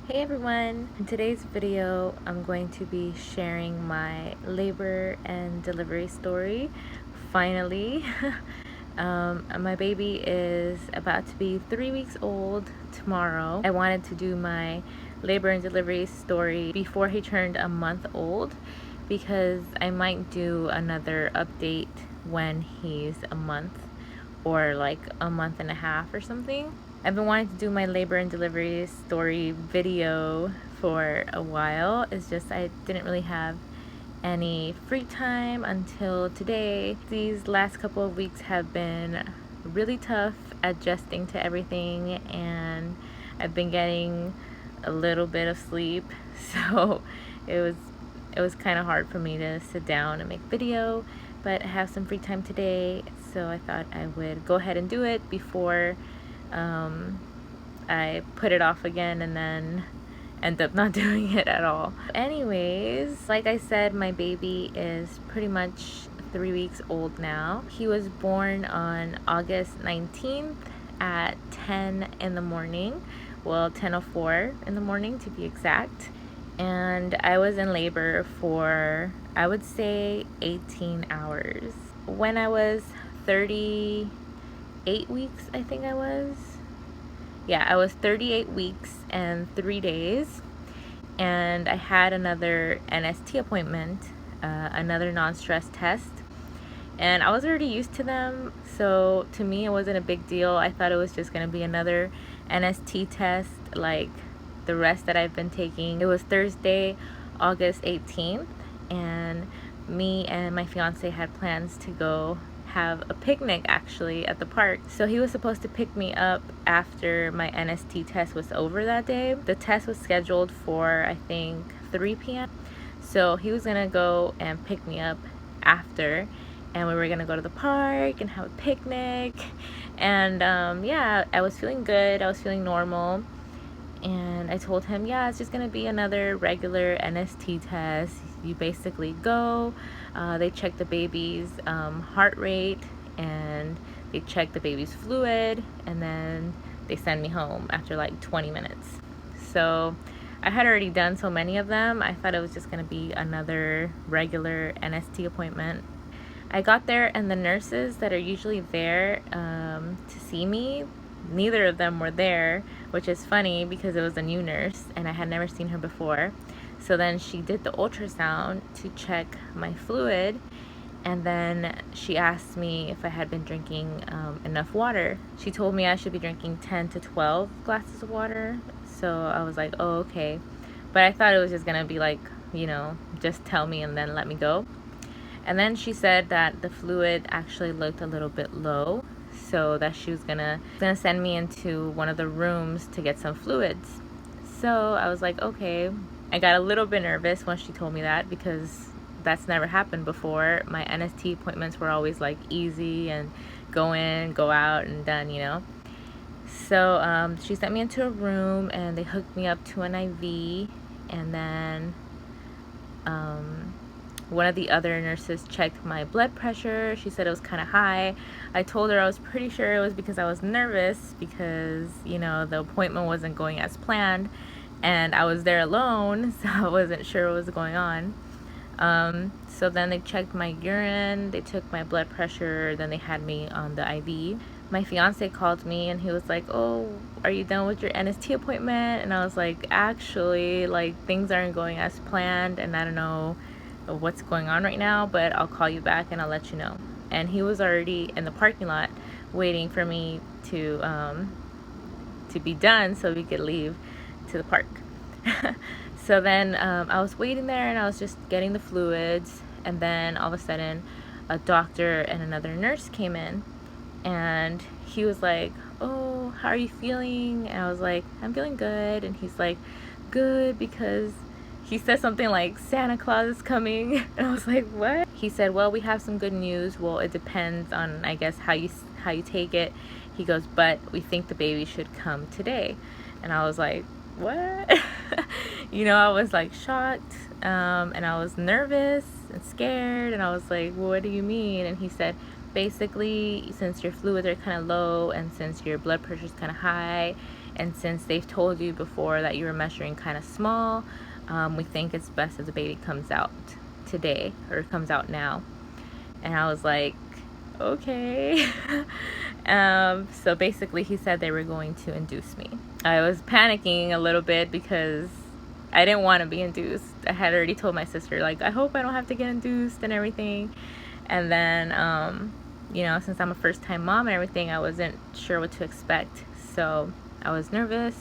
Hey everyone! In today's video, I'm going to be sharing my labor and delivery story. Finally, my baby is about to be 3 weeks old tomorrow. I wanted to do my labor and delivery story before he turned a month old because I might do another update when he's a month or like a month and a half or something. I've been wanting to do my labor and delivery story video for a while. It's just I didn't really have any free time until today. These last couple of weeks have been really tough adjusting to everything, and I've been getting a little bit of sleep, so it was kind of hard for me to sit down and make video, but I have some free time today, so I thought I would go ahead and do it before I put it off again and then end up not doing it at all. Anyways, like I said, my baby is pretty much 3 weeks old now. He was born on August 19th at 10 in the morning. Well, 10:04 in the morning to be exact. And I was in labor for, I would say, 18 hours. When I was 38 weeks, I think I was. Yeah, I was 38 weeks and 3 days. And I had another NST appointment, another non-stress test. And I was already used to them, so to me it wasn't a big deal. I thought it was just going to be another NST test like the rest that I've been taking. It was Thursday, August 18th, and me and my fiance had plans to go have a picnic actually at the park. So he was supposed to pick me up after my NST test was over that day. The test was scheduled for, I think, 3 p.m. So he was gonna go and pick me up after, and we were gonna go to the park and have a picnic. And yeah, I was feeling good, I was feeling normal. And I told him, yeah, it's just gonna be another regular NST test. You basically go, they check the baby's heart rate, and they check the baby's fluid, and then they send me home after like 20 minutes. So I had already done so many of them, I thought it was just gonna be another regular NST appointment. I got there, and the nurses that are usually there to see me, neither of them were there, which is funny because it was a new nurse and I had never seen her before. So then she did the ultrasound to check my fluid, and then she asked me if I had been drinking enough water. She told me I should be drinking 10 to 12 glasses of water. So I was like, oh, okay. But I thought it was just gonna be like, just tell me and then let me go. And then she said that the fluid actually looked a little bit low, so that she was gonna send me into one of the rooms to get some fluids. So I was like, okay. I got a little bit nervous when she told me that because that's never happened before. My NST appointments were always like easy and go in, go out, and done. So she sent me into a room and they hooked me up to an IV, and then one of the other nurses checked my blood pressure. She said it was kind of high. I told her I was pretty sure it was because I was nervous because, the appointment wasn't going as planned and I was there alone, so I wasn't sure what was going on. So then they checked my urine, they took my blood pressure, then they had me on the IV. My fiance called me and he was like, oh, are you done with your NST appointment? And I was like, actually, like, things aren't going as planned and I don't know what's going on right now, but I'll call you back and I'll let you know. And he was already in the parking lot waiting for me to be done so we could leave to the park. So then I was waiting there and I was just getting the fluids, and then all of a sudden a doctor and another nurse came in, and he was like, oh, how are you feeling? And I was like, I'm feeling good. And he's like, good, because he said something like Santa Claus is coming. And I was like, what? He said, well, we have some good news. Well, it depends on, I guess, how you take it. He goes, but we think the baby should come today. And I was like, what? I was like shocked, and I was nervous and scared, and I was like, well, what do you mean? And he said, basically, since your fluids are kind of low and since your blood pressure is kind of high, and since they've told you before that you were measuring kind of small, we think it's best if the baby comes out today, or comes out now. And I was like, okay. So basically he said they were going to induce me. I was panicking a little bit because I didn't want to be induced. I had already told my sister, like, I hope I don't have to get induced and everything. And then, you know, since I'm a first-time mom and everything, I wasn't sure what to expect. So I was nervous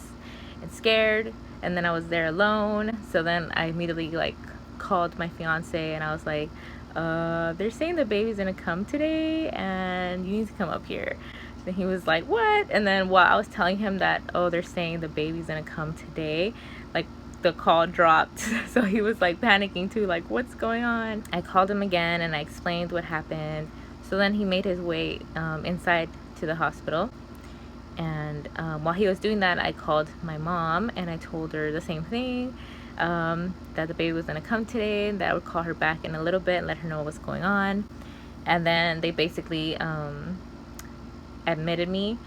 and scared, and then I was there alone. So then I immediately, like, called my fiance, and I was like, they're saying the baby's gonna come today, and you need to come up here. And he was like, what? And then while I was telling him that, oh, they're saying the baby's gonna come today, like, the call dropped. So he was like panicking too, like, what's going on? I called him again and I explained what happened. So then he made his way inside to the hospital, and while he was doing that, I called my mom and I told her the same thing, that the baby was gonna come today, and that I would call her back in a little bit and let her know what's going on. And then they basically admitted me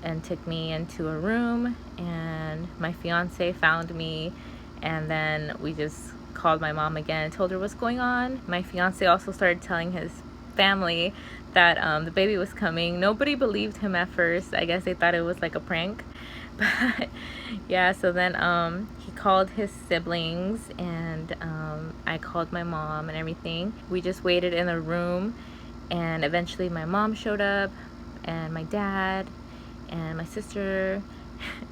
and took me into a room, and my fiance found me, and then we just called my mom again and told her what's going on. My fiance also started telling his family that the baby was coming. Nobody believed him at first. I guess they thought it was like a prank. But yeah, so then he called his siblings, and I called my mom and everything. We just waited in the room, and eventually my mom showed up, and my dad and my sister,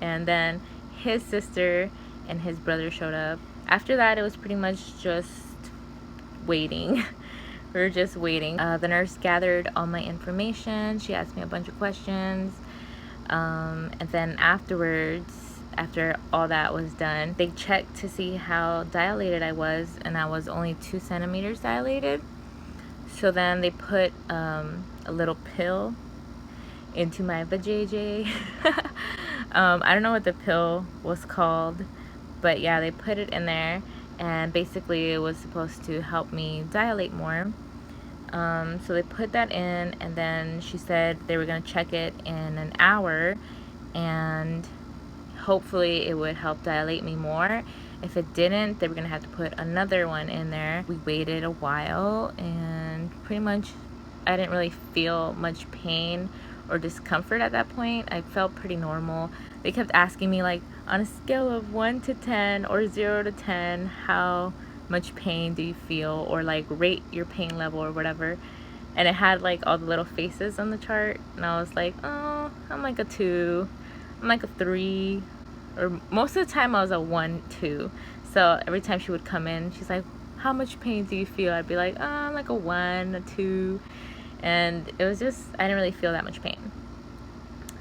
and then his sister and his brother showed up. After that, it was pretty much just waiting. We were just waiting. The nurse gathered all my information. She asked me a bunch of questions. And then afterwards, after all that was done, they checked to see how dilated I was, and I was only 2 centimeters dilated. So then they put a little pill into my vajayjay. I don't know what the pill was called, but yeah, they put it in there, and basically it was supposed to help me dilate more. So they put that in, and then she said they were going to check it in an hour, and hopefully it would help dilate me more. If it didn't, they were going to have to put another one in there. We waited a while, and pretty much I didn't really feel much pain or discomfort at that point. I felt pretty normal. They kept asking me, like, on a scale of 1 to 10 or 0 to 10, how much pain do you feel, or like rate your pain level or whatever. And it had like all the little faces on the chart, and I was like, oh, I'm like a 2, I'm like a 3, or most of the time I was a 1, 2. So every time she would come in, she's like, how much pain do you feel? I'd be like, oh, I'm like a 1, a 2. And it was just, I didn't really feel that much pain.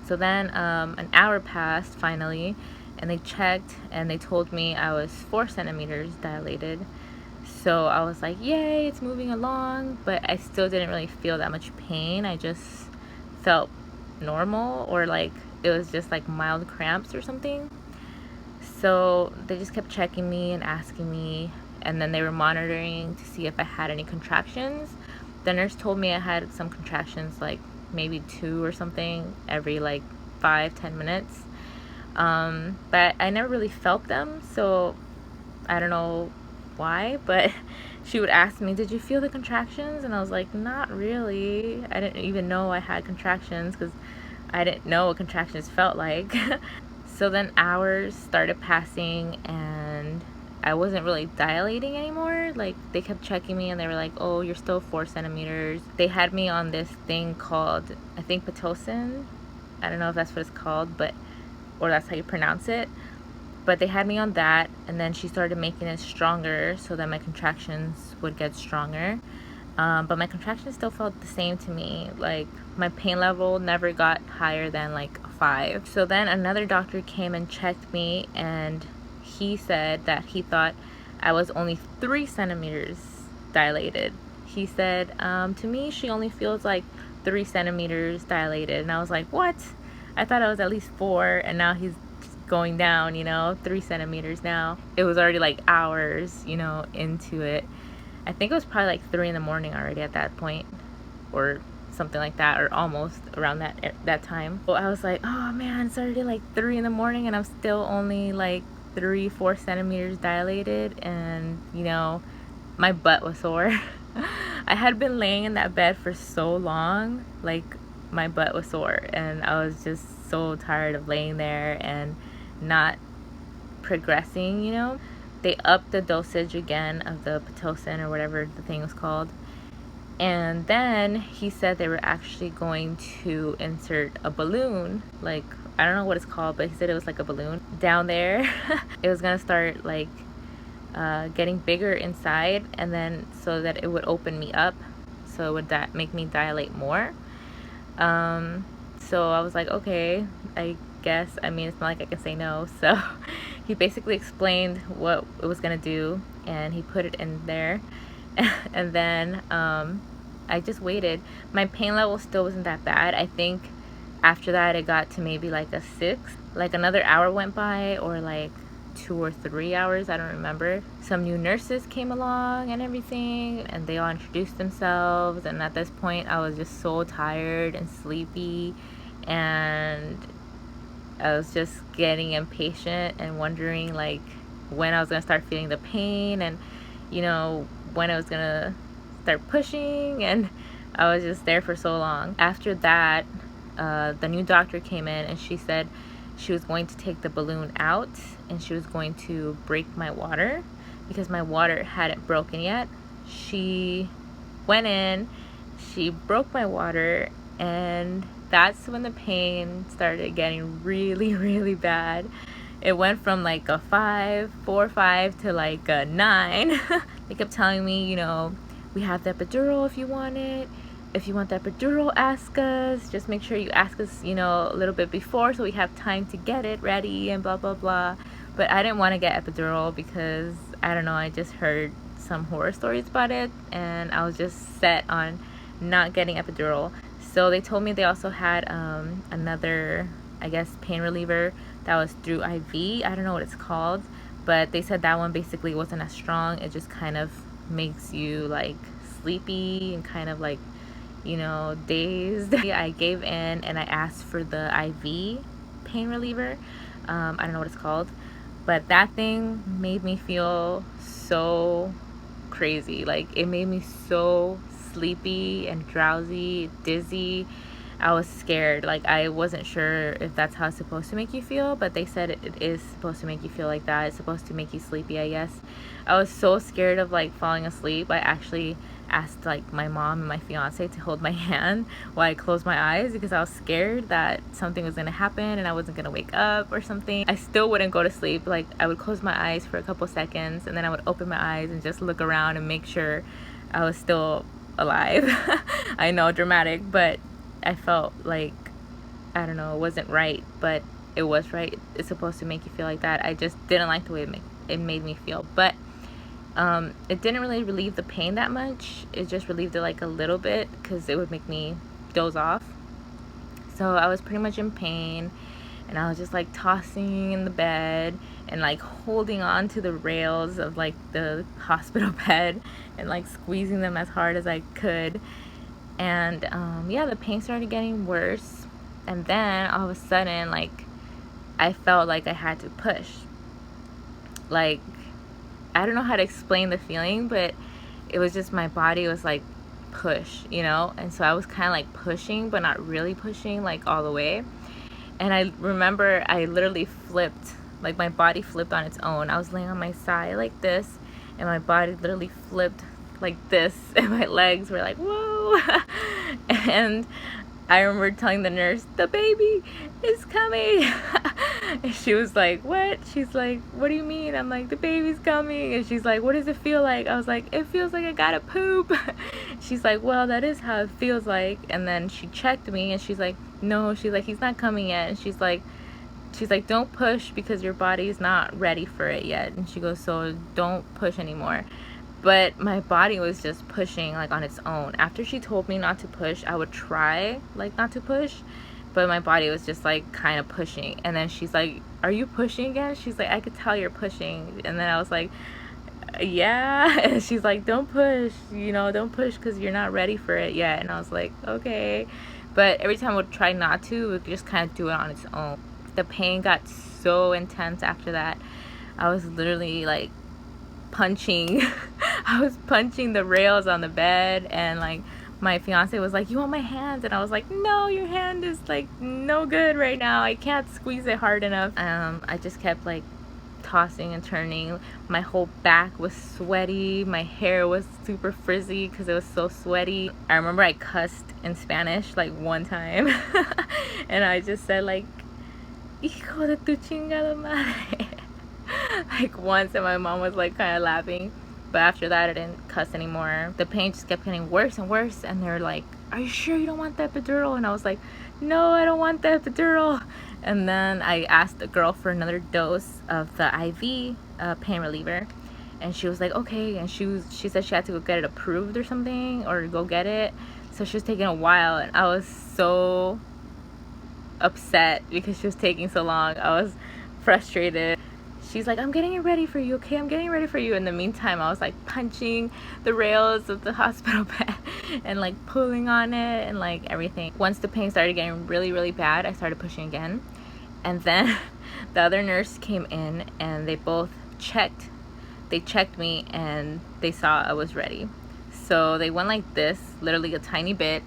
So then an hour passed finally, and they checked, and they told me I was 4 centimeters dilated. So I was like, yay, it's moving along. But I still didn't really feel that much pain. I just felt normal, or like it was just like mild cramps or something. So they just kept checking me and asking me, and then they were monitoring to see if I had any contractions. The nurse told me I had some contractions, like maybe 2 or something every like 5-10 minutes. But I never really felt them, so I don't know why, but she would ask me, did you feel the contractions? And I was like, not really. I didn't even know I had contractions, because I didn't know what contractions felt like. So then hours started passing, and I wasn't really dilating anymore. Like, they kept checking me, and they were like, oh, you're still 4 centimeters. They had me on this thing called, I think, Pitocin. I don't know if that's what it's called, but, or that's how you pronounce it. But they had me on that, and then she started making it stronger so that my contractions would get stronger. But my contractions still felt the same to me. Like, my pain level never got higher than like 5. So then another doctor came and checked me, and he said that he thought I was only 3 centimeters dilated. He said, to me, she only feels like 3 centimeters dilated. And I was like, what? I thought I was at least 4, and now he's going down, you know, 3 centimeters now. It was already like hours, you know, into it. I think it was probably like 3 in the morning already at that point, or something like that, or almost around that time. So I was like, oh man, it's already like 3 in the morning and I'm still only like 3-4 centimeters dilated, and you know, my butt was sore. I had been laying in that bed for so long, like my butt was sore, and I was just so tired of laying there and not progressing, you know. They upped the dosage again of the Pitocin or whatever the thing was called, and then he said they were actually going to insert a balloon, like I don't know what it's called, but he said it was like a balloon down there. It was gonna start like getting bigger inside, and then so that it would open me up, so it would make me dilate more. So I was like, okay, I guess, I mean, it's not like I can say no. So he basically explained what it was gonna do, and he put it in there. And then I just waited. My pain level still wasn't that bad. I think after that it got to maybe like a 6. Like another hour went by, or like 2 or 3 hours, I don't remember. Some new nurses came along and everything, and they all introduced themselves, and at this point I was just so tired and sleepy, and I was just getting impatient and wondering like when I was gonna start feeling the pain, and you know, when I was gonna start pushing, and I was just there for so long. After that, the new doctor came in, and she said she was going to take the balloon out, and she was going to break my water because my water hadn't broken yet. She went in, she broke my water, and that's when the pain started getting really, really bad. It went from like a 4 or 5 to like a 9. They kept telling me, you know, we have the epidural if you want it. If you want the epidural, ask us. Just make sure you ask us, you know, a little bit before so we have time to get it ready and blah, blah, blah. But I didn't want to get epidural because, I don't know, I just heard some horror stories about it, and I was just set on not getting epidural. So they told me they also had another, I guess, pain reliever that was through IV. I don't know what it's called, but they said that one basically wasn't as strong. It just kind of makes you like sleepy and kind of like, you know, dazed. I gave in and I asked for the IV pain reliever. I don't know what it's called, but that thing made me feel so crazy. Like, it made me so sleepy and drowsy, dizzy. I was scared. Like, I wasn't sure if that's how it's supposed to make you feel, but they said it is supposed to make you feel like that. It's supposed to make you sleepy, I guess. I was so scared of like falling asleep. I actually asked like my mom and my fiance to hold my hand while I closed my eyes because I was scared that something was gonna happen and I wasn't gonna wake up or something. I still wouldn't go to sleep. Like, I would close my eyes for a couple seconds, and then I would open my eyes and just look around and make sure I was still alive. I know, dramatic, but I felt like, I don't know, it wasn't right, but it was right. It's supposed to make you feel like that. I just didn't like the way it made me feel. But it didn't really relieve the pain that much. It just relieved it like a little bit because it would make me doze off. So I was pretty much in pain, and I was just like tossing in the bed and like holding on to the rails of like the hospital bed and like squeezing them as hard as I could. And yeah, the pain started getting worse, and then all of a sudden, like, I felt like I had to push. Like, I don't know how to explain the feeling, but it was just my body was like push, you know. And so I was kind of like pushing, but not really pushing like all the way. And I remember I literally flipped, like my body flipped on its own. I was laying on my side like this, and my body literally flipped like this, and my legs were like, whoa. And I remember telling the nurse, the baby is coming. And she was like, what? She's like, what do you mean? I'm like, the baby's coming. And she's like, what does it feel like? I was like, it feels like I gotta poop. She's like, well, that is how it feels like. And then she checked me, and she's like, no, she's like, he's not coming yet. And she's like, don't push because your body is not ready for it yet. And she goes, so don't push anymore. But my body was just pushing like on its own. After she told me not to push, I would try like not to push, but my body was just like kind of pushing. And then she's like, are you pushing again? She's like, I could tell you're pushing. And then I was like, Yeah. And she's like, don't push, you know, don't push because you're not ready for it yet. And I was like, okay. But every time I would try not to, it would just kind of do it on its own. The pain got so intense after that. I was literally like punching I was punching the rails on the bed, and like my fiance was like, you want my hands? And I was like, no, your hand is like no good right now, I can't squeeze it hard enough. I just kept like tossing and turning. My whole back was sweaty, my hair was super frizzy because it was so sweaty. I remember I cussed in Spanish like one time and I just said like, hijo de tu chingada madre, like once, and my mom was like kind of laughing. But after that I didn't cuss anymore. The pain just kept getting worse and worse, and they're like, are you sure you don't want the epidural? And I was like, no, I don't want the epidural. And then I asked the girl for another dose of the IV pain reliever, and she was like, okay. And she said she had to go get it approved or something, or go get it, so she was taking a while. And I was so upset because she was taking so long. I was frustrated. She's like, I'm getting it ready for you, okay? I'm getting it ready for you. In the meantime, I was like punching the rails of the hospital bed and like pulling on it and like everything. Once the pain started getting really, really bad, I started pushing again. And then the other nurse came in and they both checked. They checked me and they saw I was ready. So they went like this, literally a tiny bit,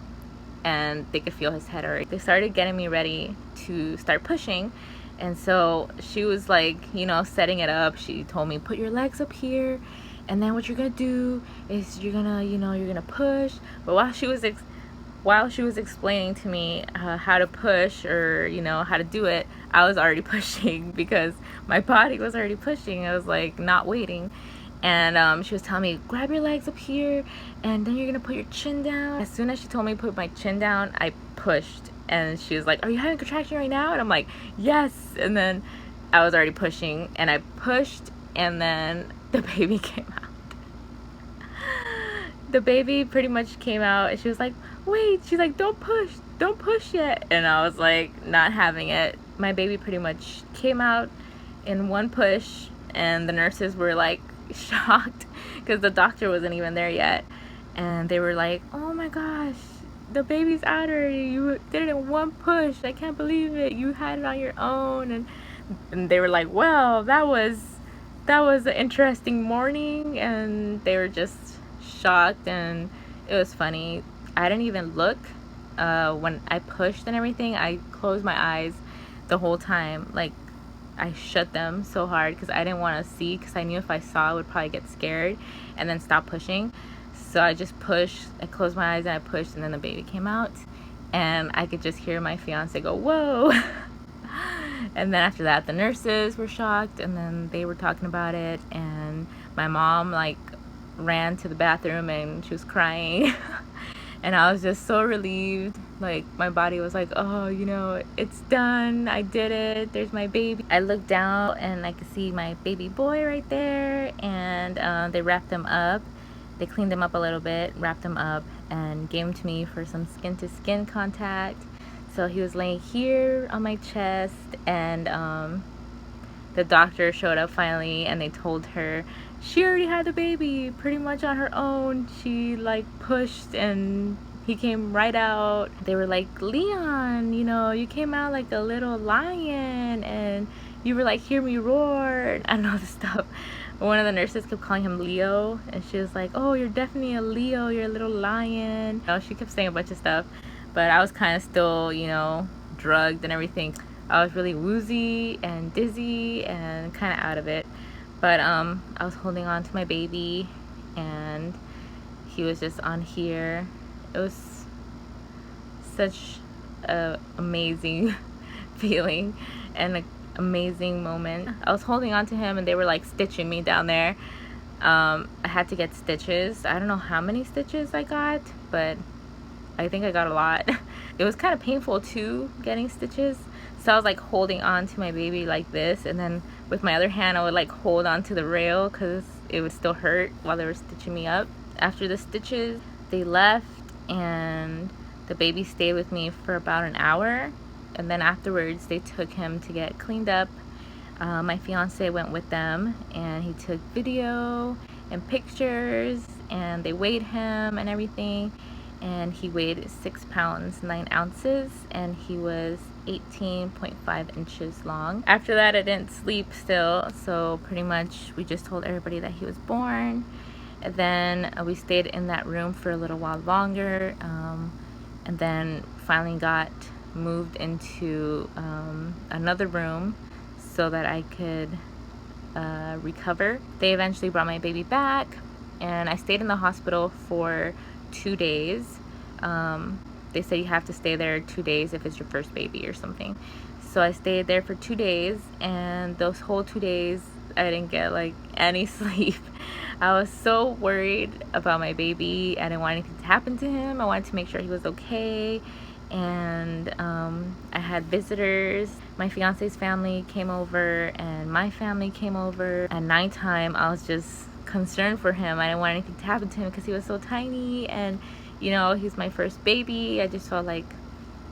and they could feel his head already. They started getting me ready to start pushing. And so she was like, you know, setting it up. She told me, put your legs up here, and then what you're gonna do is you're gonna, you know, you're gonna push. But while she was explaining to me how to push, or you know, how to do it, I was already pushing because my body was already pushing. I was like not waiting. And she was telling me, grab your legs up here, and then you're gonna put your chin down. As soon as she told me to put my chin down, I pushed. And she was like, are you having a contraction right now? And I'm like, yes. And then I was already pushing, and I pushed, and then the baby came out. The baby pretty much came out, and she was like, wait. She's like, don't push yet. And I was like, not having it. My baby pretty much came out in one push, and the nurses were like shocked because the doctor wasn't even there yet. And they were like, oh my gosh, the baby's out already. You did it in one push. I can't believe it. You had it on your own. And they were like, well, that was an interesting morning. And they were just shocked, and it was funny. I didn't even look when I pushed and everything. I closed my eyes the whole time. Like, I shut them so hard because I didn't want to see, because I knew if I saw I would probably get scared and then stop pushing. So I just pushed, I closed my eyes and I pushed, and then the baby came out, and I could just hear my fiance go, whoa. And then after that, the nurses were shocked, and then they were talking about it, and my mom like ran to the bathroom and she was crying. And I was just so relieved. Like, my body was like, oh, you know, it's done. I did it. There's my baby. I looked down and I could see my baby boy right there, and they wrapped him up. They cleaned him up a little bit, wrapped him up, and gave him to me for some skin-to-skin contact. So he was laying here on my chest, and the doctor showed up finally, and they told her she already had the baby pretty much on her own. She like pushed and he came right out. They were like, Leon, you know, you came out like a little lion, and you were like, hear me roar, and all this stuff. One of the nurses kept calling him Leo, and she was like, oh, you're definitely a Leo, you're a little lion. You know, she kept saying a bunch of stuff, but I was kind of still, you know, drugged and everything. I was really woozy and dizzy and kind of out of it. But I was holding on to my baby, and he was just on here. It was such an amazing feeling and an amazing moment. I was holding on to him, and they were like stitching me down there. I had to get stitches. I don't know how many stitches I got, but I think I got a lot. It was kind of painful too, getting stitches. So I was like holding on to my baby like this, and then with my other hand I would like hold on to the rail because it would still hurt while they were stitching me up. After the stitches, they left, and the baby stayed with me for about an hour, and then afterwards they took him to get cleaned up. My fiance went with them, and he took video, in pictures, and they weighed him and everything, and he weighed 6 pounds 9 ounces, and he was 18.5 inches long. After that, I didn't sleep still, so pretty much we just told everybody that he was born. And then we stayed in that room for a little while longer, and then finally got moved into another room so that I could recover. They eventually brought my baby back, and I stayed in the hospital for 2 days. They said you have to stay there 2 days if it's your first baby or something. So I stayed there for 2 days, and those whole 2 days I didn't get like any sleep. I was so worried about my baby. I didn't want anything to happen to him. I wanted to make sure he was okay. And I had visitors. My fiance's family came over, and my family came over. At nighttime, I was just concerned for him. I didn't want anything to happen to him because he was so tiny, and you know, he's my first baby. I just felt like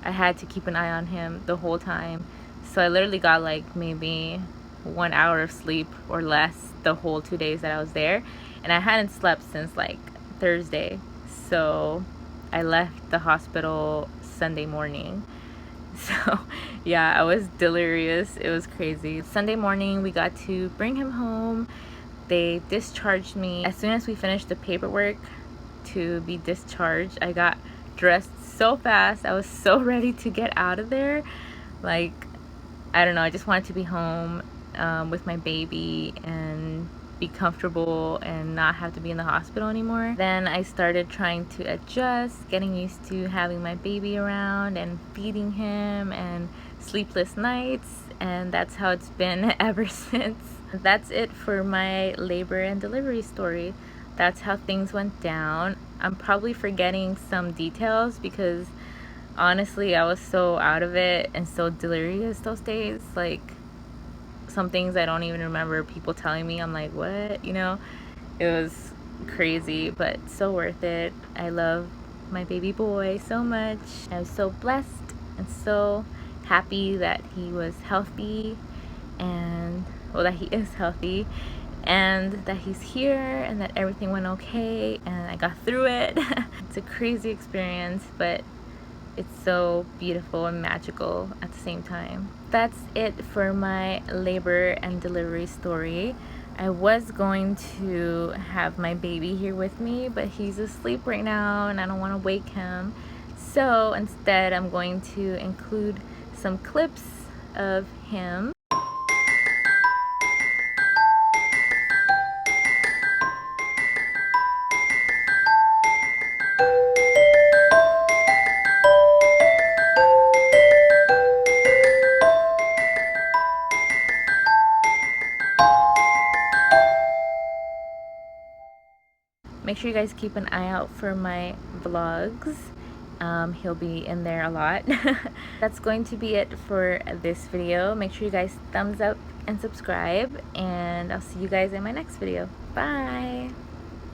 I had to keep an eye on him the whole time. So I literally got like maybe 1 hour of sleep or less the whole 2 days that I was there, and I hadn't slept since like Thursday. So I left the hospital Sunday morning. So yeah, I was delirious. It was crazy. Sunday morning we got to bring him home. They discharged me. As soon as we finished the paperwork to be discharged, I got dressed so fast. I was so ready to get out of there. Like, I don't know, I just wanted to be home with my baby and be comfortable and not have to be in the hospital anymore. Then I started trying to adjust, getting used to having my baby around and feeding him, and sleepless nights, and that's how it's been ever since. That's it for my labor and delivery story. That's how things went down. I'm probably forgetting some details because honestly I was so out of it and so delirious those days. Like, some things I don't even remember people telling me. I'm like, what? You know, it was crazy, but so worth it. I love my baby boy so much. I'm so blessed and so happy that he was healthy, and well, that he is healthy, and that he's here, and that everything went okay, and I got through it. It's a crazy experience, but it's so beautiful and magical at the same time. That's it for my labor and delivery story. I was going to have my baby here with me, but he's asleep right now and I don't want to wake him. So instead, I'm going to include some clips of him. Make sure you guys keep an eye out for my vlogs. He'll be in there a lot. That's going to be it for this video. Make sure you guys thumbs up and subscribe, and I'll see you guys in my next video. Bye!